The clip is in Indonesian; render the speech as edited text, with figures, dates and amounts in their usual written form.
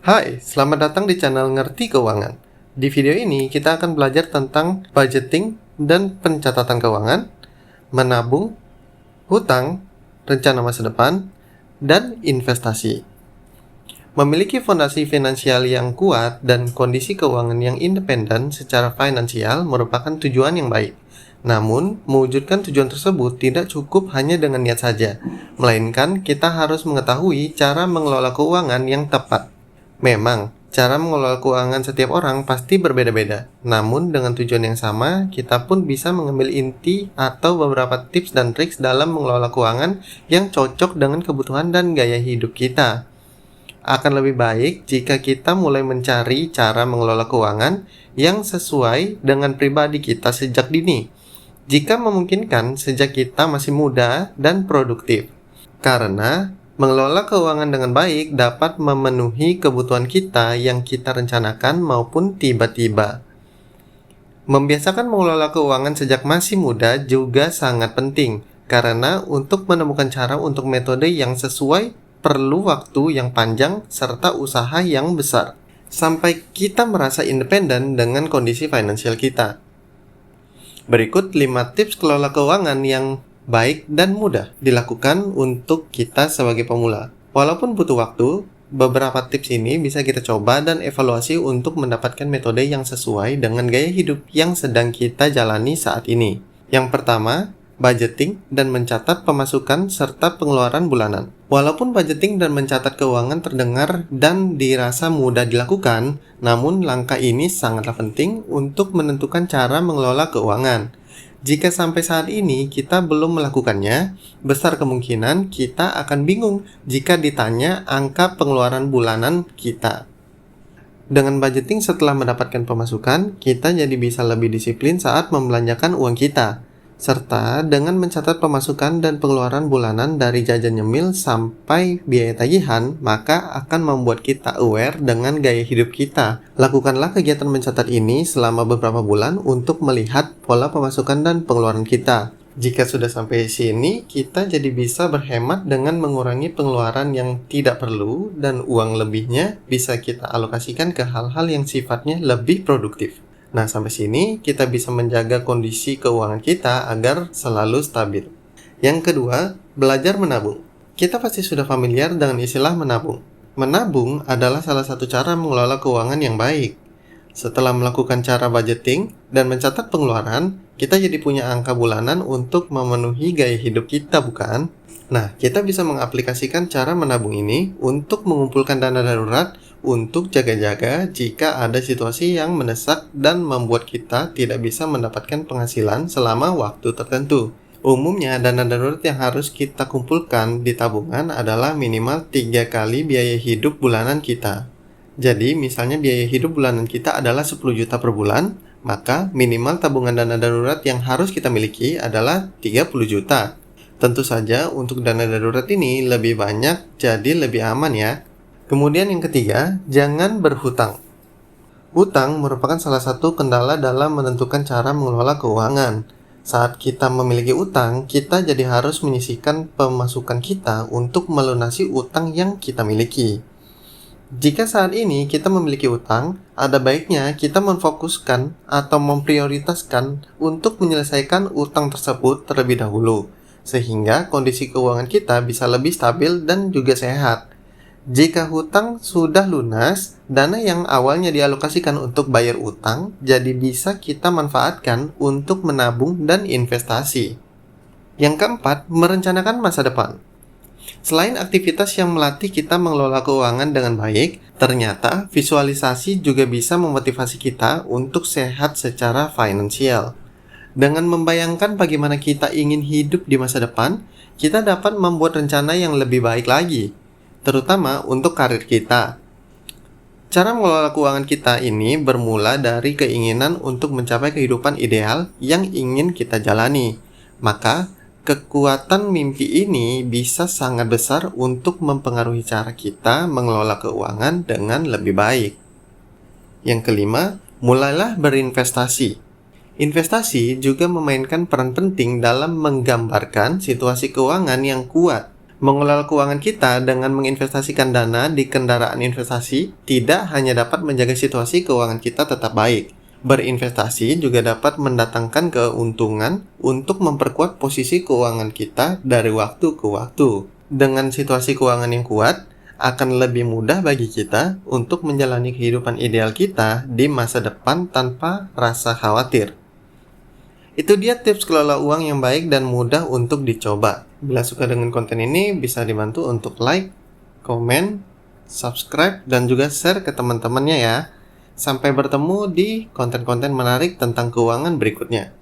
Hai, selamat datang di channel Ngerti Keuangan. Di video ini kita akan belajar tentang budgeting dan pencatatan keuangan, menabung, hutang, rencana masa depan, dan investasi. Memiliki fondasi finansial yang kuat dan kondisi keuangan yang independen secara finansial merupakan tujuan yang baik. Namun, mewujudkan tujuan tersebut tidak cukup hanya dengan niat saja, melainkan kita harus mengetahui cara mengelola keuangan yang tepat. Memang, cara mengelola keuangan setiap orang pasti berbeda-beda. Namun, dengan tujuan yang sama, kita pun bisa mengambil inti atau beberapa tips dan triks dalam mengelola keuangan yang cocok dengan kebutuhan dan gaya hidup kita. Akan lebih baik jika kita mulai mencari cara mengelola keuangan yang sesuai dengan pribadi kita sejak dini. Jika memungkinkan, sejak kita masih muda dan produktif. Karena mengelola keuangan dengan baik dapat memenuhi kebutuhan kita yang kita rencanakan maupun tiba-tiba. Membiasakan mengelola keuangan sejak masih muda juga sangat penting, karena untuk menemukan cara untuk metode yang sesuai perlu waktu yang panjang serta usaha yang besar, sampai kita merasa independen dengan kondisi finansial kita. Berikut 5 tips kelola keuangan yang baik dan mudah dilakukan untuk kita sebagai pemula. Walaupun butuh waktu, beberapa tips ini bisa kita coba dan evaluasi untuk mendapatkan metode yang sesuai dengan gaya hidup yang sedang kita jalani saat ini. Yang pertama, budgeting dan mencatat pemasukan serta pengeluaran bulanan. Walaupun budgeting dan mencatat keuangan terdengar dan dirasa mudah dilakukan, namun langkah ini sangatlah penting untuk menentukan cara mengelola keuangan. Jika sampai saat ini kita belum melakukannya, besar kemungkinan kita akan bingung jika ditanya angka pengeluaran bulanan kita. Dengan budgeting setelah mendapatkan pemasukan, kita jadi bisa lebih disiplin saat membelanjakan uang kita. Serta dengan mencatat pemasukan dan pengeluaran bulanan dari jajan nyemil sampai biaya tagihan, maka akan membuat kita aware dengan gaya hidup kita. Lakukanlah kegiatan mencatat ini selama beberapa bulan untuk melihat pola pemasukan dan pengeluaran kita. Jika sudah sampai sini, kita jadi bisa berhemat dengan mengurangi pengeluaran yang tidak perlu dan uang lebihnya bisa kita alokasikan ke hal-hal yang sifatnya lebih produktif. Nah, sampai sini kita bisa menjaga kondisi keuangan kita agar selalu stabil. Yang kedua, belajar menabung. Kita pasti sudah familiar dengan istilah menabung. Menabung adalah salah satu cara mengelola keuangan yang baik. Setelah melakukan cara budgeting dan mencatat pengeluaran, kita jadi punya angka bulanan untuk memenuhi gaya hidup kita, bukan? Nah, kita bisa mengaplikasikan cara menabung ini untuk mengumpulkan dana darurat untuk jaga-jaga jika ada situasi yang mendesak dan membuat kita tidak bisa mendapatkan penghasilan selama waktu tertentu. Umumnya, dana darurat yang harus kita kumpulkan di tabungan adalah minimal 3 kali biaya hidup bulanan kita. Jadi, misalnya biaya hidup bulanan kita adalah 10 juta per bulan, maka minimal tabungan dana darurat yang harus kita miliki adalah 30 juta. Tentu saja untuk dana darurat ini lebih banyak, jadi lebih aman ya. Kemudian yang ketiga, jangan berhutang. Hutang merupakan salah satu kendala dalam menentukan cara mengelola keuangan. Saat kita memiliki utang, kita jadi harus menyisihkan pemasukan kita untuk melunasi utang yang kita miliki. Jika saat ini kita memiliki utang, ada baiknya kita memfokuskan atau memprioritaskan untuk menyelesaikan utang tersebut terlebih dahulu, sehingga kondisi keuangan kita bisa lebih stabil dan juga sehat. Jika hutang sudah lunas, dana yang awalnya dialokasikan untuk bayar utang jadi bisa kita manfaatkan untuk menabung dan investasi. Yang keempat, merencanakan masa depan. Selain aktivitas yang melatih kita mengelola keuangan dengan baik, ternyata visualisasi juga bisa memotivasi kita untuk sehat secara finansial. Dengan membayangkan bagaimana kita ingin hidup di masa depan, kita dapat membuat rencana yang lebih baik lagi, terutama untuk karir kita. Cara mengelola keuangan kita ini bermula dari keinginan untuk mencapai kehidupan ideal yang ingin kita jalani. Maka, kekuatan mimpi ini bisa sangat besar untuk mempengaruhi cara kita mengelola keuangan dengan lebih baik. Yang kelima, mulailah berinvestasi. Investasi juga memainkan peran penting dalam menggambarkan situasi keuangan yang kuat. Mengelola keuangan kita dengan menginvestasikan dana di kendaraan investasi tidak hanya dapat menjaga situasi keuangan kita tetap baik. Berinvestasi juga dapat mendatangkan keuntungan untuk memperkuat posisi keuangan kita dari waktu ke waktu. Dengan situasi keuangan yang kuat, akan lebih mudah bagi kita untuk menjalani kehidupan ideal kita di masa depan tanpa rasa khawatir. Itu dia tips kelola uang yang baik dan mudah untuk dicoba. Bila suka dengan konten ini, bisa dibantu untuk like, komen, subscribe, dan juga share ke teman-temannya ya. Sampai bertemu di konten-konten menarik tentang keuangan berikutnya.